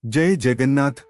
జై జగన్నాథ్.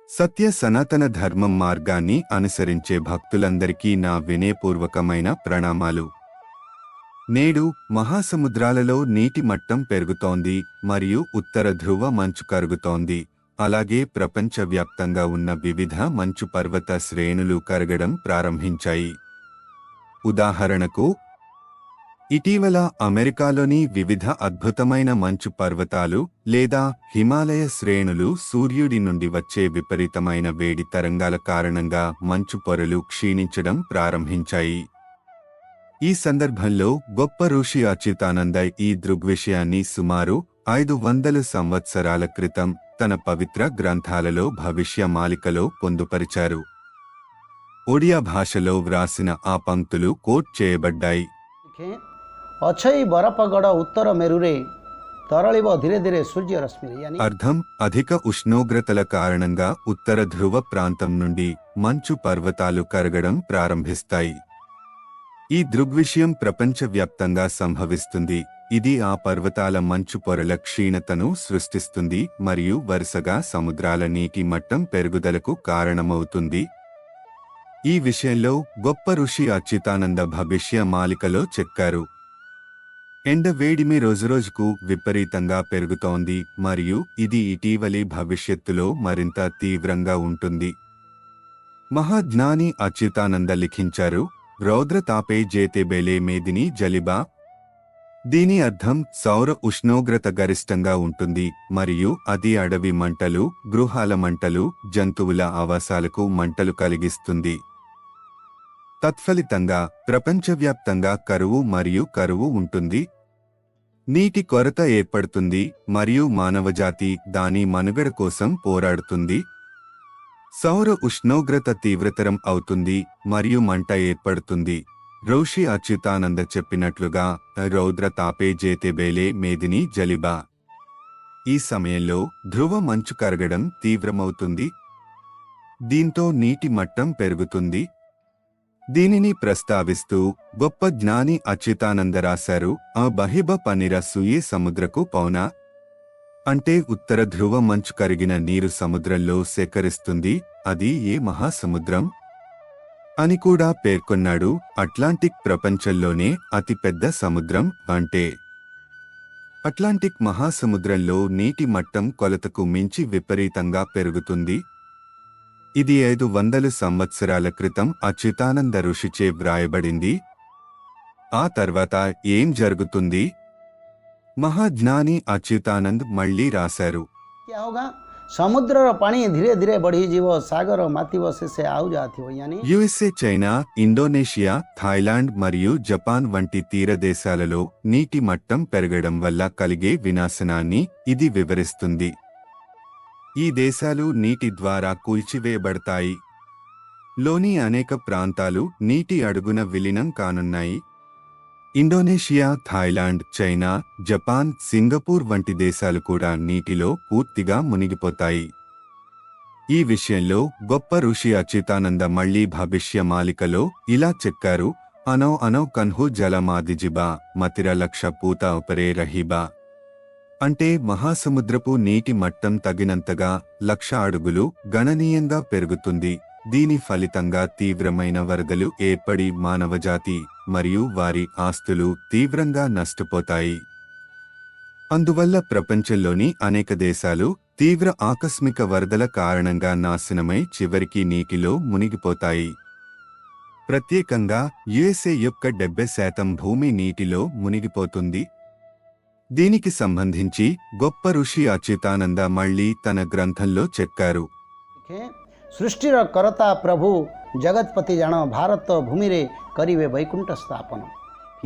సత్య సనాతన ధర్మం మార్గాన్ని అనుసరించే భక్తులందరికీ నా వినయపూర్వకమైన ప్రణామాలు. నేడు మహాసముద్రాలలో నీటి మట్టం పెరుగుతోంది మరియు ఉత్తర ధ్రువ మంచు కరుగుతోంది. అలాగే ప్రపంచవ్యాప్తంగా ఉన్న వివిధ మంచు పర్వత శ్రేణులు కరగడం ప్రారంభించాయి. ఉదాహరణకు, ఇటీవల అమెరికాలోని వివిధ అద్భుతమైన మంచు పర్వతాలు లేదా హిమాలయ శ్రేణులు సూర్యుడి నుండి వచ్చే విపరీతమైన వేడి తరంగాల కారణంగా మంచు పొరలు క్షీణించడం ప్రారంభించాయి. ఈ సందర్భంలో గొప్ప ఋషి అచ్యుతానంద ఈ దృగ్విషయాన్ని సుమారు 500 సంవత్సరాల క్రితం తన పవిత్ర గ్రంథాలలో భవిష్య మాలికలో పొందుపరిచారు. ఒడియా భాషలో వ్రాసిన ఆ పంక్తులు కోట్ చేయబడ్డాయి. ଅଛଇ ବରଫଗଡ଼ ఉత్తర మెరురే తరళివ ధీరే ధీరే సూర్య రశ్మి. అర్థం, అధిక ఉష్ణోగ్రతల కారణంగా ఉత్తర ధ్రువ ప్రాంతం నుండి మంచు పర్వతాలు కరగడం ప్రారంభిస్తాయి. ఈ దృగ్విషయం ప్రపంచవ్యాప్తంగా సంభవిస్తుంది. ఇది ఆ పర్వతాల మంచు పొరల క్షీణతను సృష్టిస్తుంది మరియు వరుసగా సముద్రాల నీటి మట్టం పెరుగుదలకు కారణమవుతుంది. ఈ విషయంలో గొప్ప ఋషి అచ్యుతానంద భవిష్య మాలికలో చెక్కారు. ఎండ వేడిమి రోజురోజుకు విపరీతంగా పెరుగుతోంది మరియు ఇది ఇటీవలి భవిష్యత్తులో మరింత తీవ్రంగా ఉంటుంది. మహాజ్ఞాని అచ్యుతానంద లిఖించారు, రౌద్ర తాపే జేతే బేలే మేదిని జలిబా. దీని అర్థం, సౌర ఉష్ణోగ్రత గరిష్టంగా ఉంటుంది మరియు అది అడవి మంటలు, గృహాల మంటలు, జంతువుల ఆవాసాలకు మంటలు కలిగిస్తుంది. తత్ఫలితంగా ప్రపంచవ్యాప్తంగా కరువు ఉంటుంది. నీటి కొరత ఏర్పడుతుంది మరియు మానవజాతి దాని మనుగడ కోసం పోరాడుతుంది. సౌర ఉష్ణోగ్రత తీవ్రతరం అవుతుంది మరియు మంట ఏర్పడుతుంది. ఋషి అచ్యుతానంద చెప్పినట్లుగా రౌద్ర తాపే జేతే బేలే మేదిని జలిబా. ఈ సమయంలో ధ్రువ మంచు కరగడం తీవ్రమవుతుంది. దీంతో నీటి మట్టం పెరుగుతుంది. దీనిని ప్రస్తావిస్తూ గొప్ప జ్ఞాని అచ్యుతానంద రాశారు, ఆ బహిబ పనిర సుయే సముద్రకు పౌనా. అంటే ఉత్తర ధ్రువ మంచు కరిగిన నీరు సముద్రంలో సేకరిస్తుంది. అది ఏ మహాసముద్రం అని కూడా పేర్కొన్నాడు. అట్లాంటిక్ ప్రపంచంలోనే అతిపెద్ద సముద్రం. అంటే అట్లాంటిక్ మహాసముద్రంలో నీటి మట్టం కొలతకు మించి విపరీతంగా పెరుగుతుంది. ఇది 500 సంవత్సరాల క్రితం అచ్యుతానంద ఋషిచే వ్రాయబడింది. ఆ తర్వాత ఏం జరుగుతుంది? మహాజ్ఞాని అచ్యుతానంద్ మళ్లీ రాశారు, సముద్రర పాణి ధీరే ధీరే బఢిజీవ సాగర మాతివ శేషే ఆవు జాతివ. యుఎస్ఏ, చైనా, ఇండోనేషియా, థాయిలాండ్ మరియు జపాన్ వంటి తీర దేశాలలో నీటి మట్టం పెరగడం వల్ల కలిగే వినాశనాన్ని ఇది వివరిస్తుంది. ఈ దేశాలు నీటి ద్వారా కూల్చివేయబడతాయి. లోని అనేక ప్రాంతాలు నీటి అడుగున విలీనం కానున్నాయి. Indonesia, Thailand, China, Japan, Singapore వంటి దేశాలు కూడా నీటిలో పూర్తిగా మునిగిపోతాయి. ఈ విషయంలో గొప్ప ఋషి అచ్యుతానంద మళ్లీ భవిష్య మాలికలో ఇలా చెక్కారు, అనౌ అనౌ కన్హు జలమాదిజిబా మతిర లక్ష పూత ఉపరే రహిబా. అంటే మహాసముద్రపు నీటి మట్టం తగినంతగా 1,00,000 అడుగులు గణనీయంగా పెరుగుతుంది. దీని ఫలితంగా తీవ్రమైన వరదలు ఏర్పడి మానవజాతి మరియు వారి ఆస్తులు తీవ్రంగా నష్టపోతాయి. అందువల్ల ప్రపంచంలోని అనేక దేశాలు తీవ్ర ఆకస్మిక వరదల కారణంగా నాశనమై చివరికి నీటిలో మునిగిపోతాయి. ప్రత్యేకంగా యుఎస్ఏ యొక్క 70% భూమి నీటిలో మునిగిపోతుంది. దీనికి సంబంధించి గొప్ప ఋషి అచ్యుతానంద మళ్లీ తన గ్రంథంలో చెక్కారు, సృష్టిర కర్త ప్రభు జగత్పతి జన భారత భూమిరే కరివే వైకుంఠ స్థాపనం.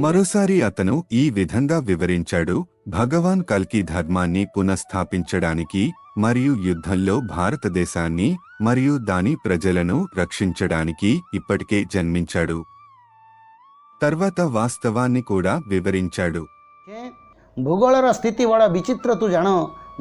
మరోసారి అతను ఈ విధంగా వివరించాడు, భగవాన్ కల్కి ధర్మాన్ని పునఃస్థాపించడానికి మరియు యుద్ధంలో భారతదేశాన్ని మరియు దాని ప్రజలను రక్షించడానికి ఇప్పటికే జన్మించాడు. తర్వాత వాస్తవాన్ని కూడా వివరించాడు. భూగోళర స్థితి బడ విచిత్ర తు జాణ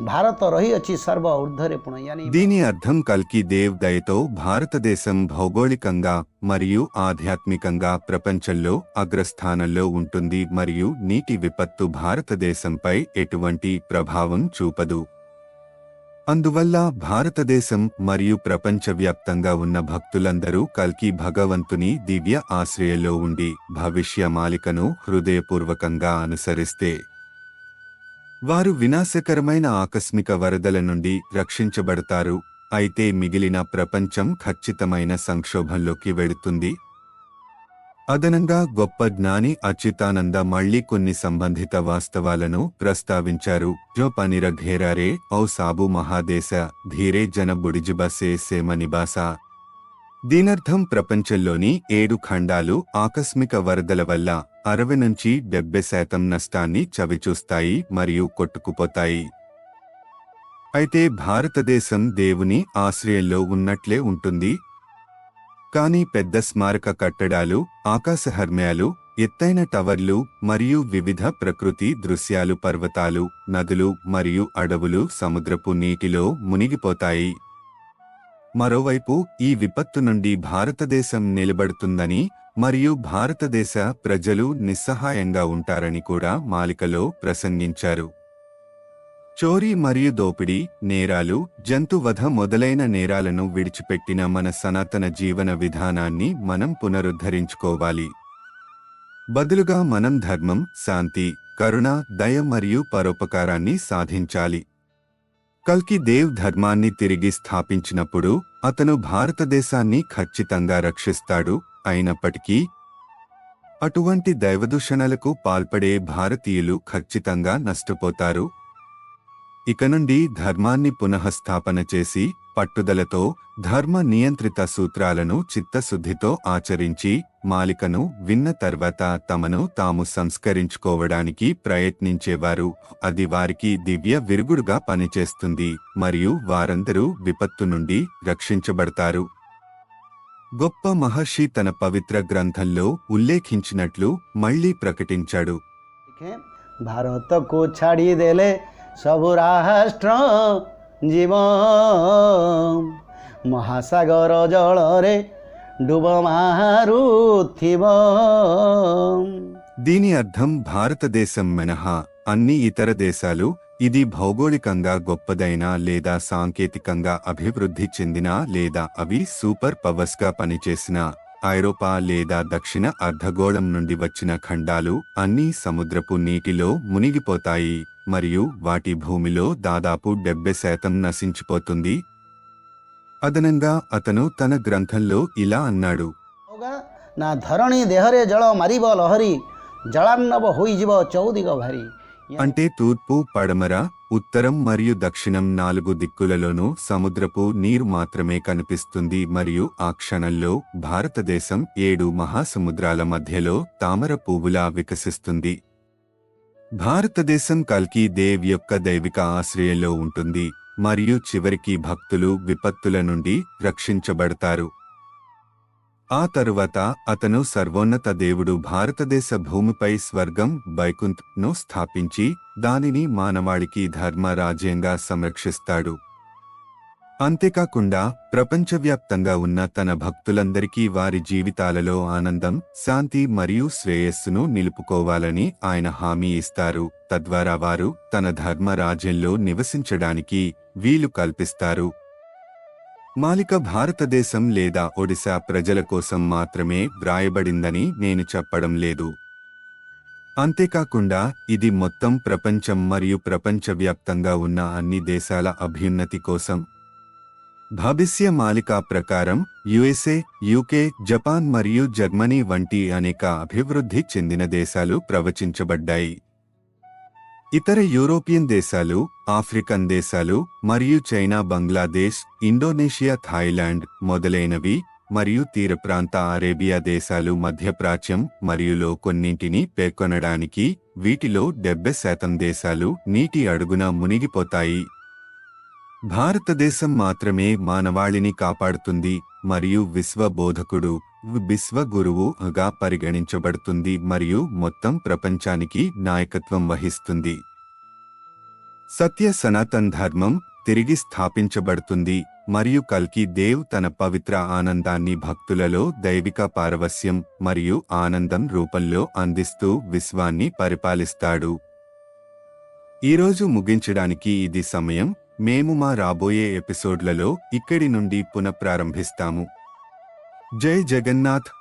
భారత రహి వచ్చి సర్వ ఊర్ధరే పుణ. దీని అర్థం, కల్కి దేవ్ దయతో భారతదేశం భౌగోళికంగా మరియు ఆధ్యాత్మికంగా ప్రపంచంలో అగ్రస్థానంలో ఉంటుంది మరియు నీటి విపత్తు భారతదేశంపై ఎటువంటి ప్రభావం చూపదు. అందువల్ల భారతదేశం మరియు ప్రపంచవ్యాప్తంగా ఉన్న భక్తులందరూ కల్కి భగవంతుని దివ్య ఆశ్రయంలో ఉండి భవిష్య మాలికను హృదయపూర్వకంగా అనుసరిస్తే వారు వినాశకరమైన ఆకస్మిక వరదల నుండి రక్షించబడతారు. అయితే మిగిలిన ప్రపంచం ఖచ్చితమైన సంక్షోభంలోకి వెళుతుంది. అదనంగా గొప్ప జ్ఞాని అచ్యుతానంద మళ్లీ కొన్ని సంబంధిత వాస్తవాలను ప్రస్తావించారు. జో పనిర ఘేరారే ఔ సాబు మహాదేశ ధీరే జన బుడిజిబసే సేమ నిబాస. దీనర్థం ప్రపంచంలోని 7 ఖండాలు ఆకస్మిక వరదల వల్ల 60 నుంచి 70% నష్టాన్ని చవిచూస్తాయి మరియు కొట్టుకుపోతాయి. అయితే భారతదేశం దేవుని ఆశ్రయంలో ఉన్నట్లే ఉంటుంది. కానీ పెద్ద స్మారక కట్టడాలు, ఆకాశహర్మ్యాలు, ఎత్తైన టవర్లు మరియు వివిధ ప్రకృతి దృశ్యాలు, పర్వతాలు, నదులు మరియు అడవులు సముద్రపు నీటిలో మునిగిపోతాయి. మరోవైపు ఈ విపత్తు నుండి భారతదేశం నిలబడుతుందని మరియు భారతదేశ ప్రజలు నిస్సహాయంగా ఉంటారని కూడా మాలికలో ప్రసంగించారు. చోరీ మరియు దోపిడీ, నేరాలు, జంతువధ మొదలైన నేరాలను విడిచిపెట్టిన మన సనాతన జీవన విధానాన్ని మనం పునరుద్ధరించుకోవాలి. బదులుగా మనం ధర్మం, శాంతి, కరుణ, దయ మరియు పరోపకారాన్ని సాధించాలి. కల్కి దేవ్ ధర్మాన్ని తిరిగి స్థాపించినప్పుడు అతను భారతదేశాన్ని ఖచ్చితంగా రక్షిస్తాడు. అయినప్పటికీ అటువంటి దైవదూషణలకు పాల్పడే భారతీయులు ఖచ్చితంగా నష్టపోతారు. ఇక నుండి ధర్మాన్ని పునఃస్థాపన చేసి పట్టుదలతో ధర్మ నియంత్రిత సూత్రాలను చిత్తశుద్ధితో ఆచరించి మాలికను విన్న తర్వాత తమను తాము సంస్కరించుకోవడానికి ప్రయత్నించేవారు. అది వారికి దివ్య విరుగుడుగా పనిచేస్తుంది మరియు వారందరూ విపత్తు నుండి రక్షించబడతారు. గొప్ప మహర్షి తన పవిత్ర గ్రంథంలో ఉల్లేఖించినట్లు మళ్లీ ప్రకటించాడు. భారతకు ఛాడి దేలే ସବୁ ରାଷ୍ଟ୍ର ଜୀବ ମହାସାଗର ଜଳରେ ଡୁବ ମାରୁଥିବ. దీని అర్థం భారతదేశం మినహా అన్ని ఇతర దేశాలు ఇది భౌగోళికంగా గొప్పదైనా లేదా సాంకేతికంగా అభివృద్ధి చెందినా లేదా అవి సూపర్ పవర్స్గా పనిచేసిన ఐరోపా లేదా దక్షిణ అర్ధగోళం నుండి వచ్చిన ఖండాలు అన్నీ సముద్రపు నీటిలో మునిగిపోతాయి మరియు వాటి భూమిలో దాదాపు 70% నశించిపోతుంది. అదనంగా అతను తన గ్రంథంలో ఇలా అన్నాడు. నా ధరణి దేహరే జଳ ମାରିବ ଲହରୀ ଜଳାର୍ଣ୍ଣବ ହୋଇଯିବ ଚଉଦିଗ ଭାରି. అంటే తూర్పు, పడమర, ఉత్తరం మరియు దక్షిణం 4 దిక్కులలోనూ సముద్రపు నీరు మాత్రమే కనిపిస్తుంది మరియు ఆ క్షణంలో భారతదేశం 7 మహాసముద్రాల మధ్యలో తామర పువ్వులా వికసిస్తుంది. భారతదేశం కల్కి దేవ్ యొక్క దైవిక ఆశ్రయంలో ఉంటుంది మరియు చివరికి భక్తులు విపత్తుల నుండి రక్షించబడతారు. ఆ తరువాత అతను సర్వోన్నత దేవుడు భారతదేశ భూమిపై స్వర్గం వైకుంఠ్ను స్థాపించి దానిని మానవాళికి ధర్మ రాజ్యంగా సంరక్షిస్తాడు. అంతేకాకుండా ప్రపంచవ్యాప్తంగా ఉన్న తన భక్తులందరికీ వారి జీవితాలలో ఆనందం, శాంతి మరియు శ్రేయస్సును నిలుపుకోవాలని ఆయన హామీ ఇస్తారు. తద్వారా వారు తన ధర్మ రాజ్యంలో నివసించడానికి వీలు కల్పిస్తారు. మాలిక భారతదేశం లేదా ఒడిశా ప్రజల కోసం మాత్రమే వ్రాయబడిందని నేను చెప్పడం లేదు. అంతేకాకుండా ఇది మొత్తం ప్రపంచం మరియు ప్రపంచవ్యాప్తంగా ఉన్న అన్ని దేశాల అభ్యున్నతి కోసం. భవిష్య మాలిక ప్రకారం యుఎస్ఏ, యూకే, జపాన్ మరియు జర్మనీ వంటి అనేక అభివృద్ధి చెందిన దేశాలు ప్రవచించబడ్డాయి. ఇతర యూరోపియన్ దేశాలు, ఆఫ్రికన్ దేశాలు మరియు చైనా, బంగ్లాదేశ్, ఇండోనేషియా, థాయిలాండ్ మొదలైనవి మరియు తీరప్రాంత అరేబియా దేశాలు మధ్యప్రాచ్యం మరియులో కొన్నింటిని పేర్కొనడానికి వీటిలో 70% దేశాలు నీటి అడుగున మునిగిపోతాయి. భారతదేశం మాత్రమే మానవాళిని కాపాడుతుంది మరియు విశ్వ బోధకుడు, విశ్వ గురువుగా పరిగణించబడుతుంది మరియు మొత్తం ప్రపంచానికి నాయకత్వం వహిస్తుంది. సత్య సనాతన్ ధర్మం తిరిగి స్థాపించబడుతుంది మరియు కల్కి దేవ్ తన పవిత్ర ఆనందాన్ని భక్తులలో దైవిక పారవస్యం మరియు ఆనందం రూపంలో అందిస్తూ విశ్వాన్ని పరిపాలిస్తాడు. ఈరోజు ముగించడానికి ఇది సమయం. మేము మా రాబోయే ఎపిసోడ్లలో ఇక్కడి నుండి పునఃప్రారంభిస్తాము. జై జగన్నాథ్.